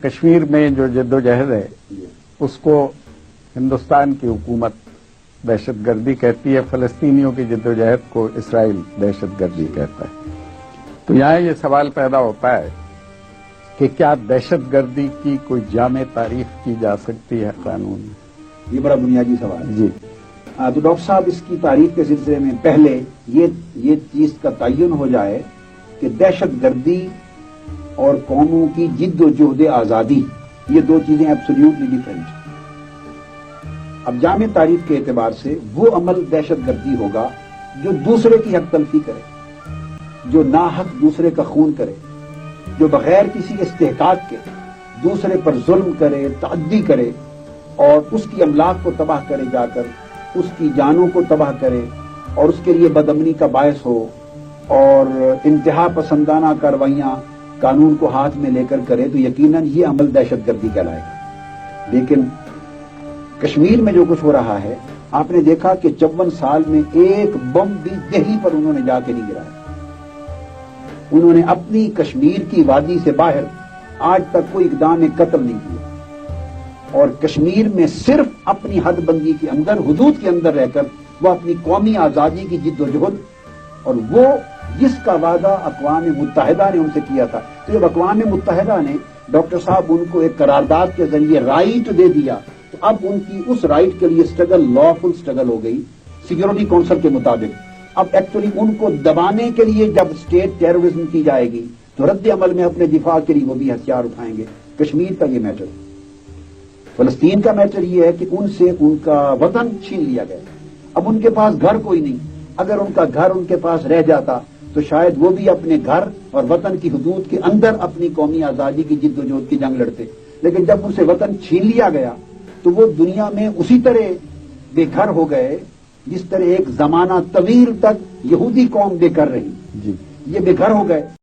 کشمیر میں جو جدوجہد ہے اس کو ہندوستان کی حکومت دہشت گردی کہتی ہے، فلسطینیوں کی جدوجہد کو اسرائیل دہشت گردی کہتا ہے۔ تو یہاں یہ سوال پیدا ہوتا ہے کہ کیا دہشت گردی کی کوئی جامع تعریف کی جا سکتی ہے قانون میں؟ یہ بڑا بنیادی سوال ہے جی تو ڈاکٹر صاحب اس کی تعریف کے سلسلے میں پہلے یہ چیز کا تعین ہو جائے کہ دہشت گردی اور قوموں کی جد و جہد آزادی یہ دو چیزیں ایبسلیوٹلی ڈفرینٹ ہیں۔ اب جامع تعریف کے اعتبار سے وہ عمل دہشت گردی ہوگا جو دوسرے کی حق تلفی کرے، جو ناحق دوسرے کا خون کرے، جو بغیر کسی استحقاق کے دوسرے پر ظلم کرے، تعدی کرے اور اس کی املاک کو تباہ کرے، جا کر اس کی جانوں کو تباہ کرے اور اس کے لیے بدامنی کا باعث ہو اور انتہا پسندانہ کارروائیاں قانون کو ہاتھ میں لے کر کرے، تو یقیناً یہ عمل دہشت گردی کہلائے گا۔ لیکن کشمیر میں جو کچھ ہو رہا ہے، آپ نے دیکھا کہ 54 سال میں ایک بم بھی دہلی پر انہوں نے جا کے نہیں گرایا۔ انہوں نے اپنی کشمیر کی وادی سے باہر آج تک کوئی اقدام قتل نہیں کیا، اور کشمیر میں صرف اپنی حد بندی کے اندر، حدود کے اندر رہ کر وہ اپنی قومی آزادی کی جد و جہد اور وہ جس کا وعدہ اقوام متحدہ نے ان سے کیا تھا، تو جب اقوام متحدہ نے ڈاکٹر صاحب ان کو ایک قرارداد کے ذریعے رائٹ دے دیا، تو اب ان کی اس رائٹ کے لیے اسٹرگل لافل اسٹرگل ہو گئی سیکورٹی کونسل کے مطابق۔ اب ایکچولی ان کو دبانے کے لیے جب اسٹیٹ ٹیررزم کی جائے گی تو رد عمل میں اپنے دفاع کے لیے وہ بھی ہتھیار اٹھائیں گے۔ کشمیر کا یہ میٹر، فلسطین کا میٹر یہ ہے کہ ان سے ان کا وطن چھین لیا گیا، اب ان کے پاس گھر کوئی نہیں۔ اگر ان کا گھر ان کے پاس رہ جاتا تو شاید وہ بھی اپنے گھر اور وطن کی حدود کے اندر اپنی قومی آزادی کی جد و جہد کی جنگ لڑتے، لیکن جب ان سے وطن چھین لیا گیا تو وہ دنیا میں اسی طرح بے گھر ہو گئے جس طرح ایک زمانہ طویل تک یہودی قوم بے گھر رہی، جی یہ بے گھر ہو گئے۔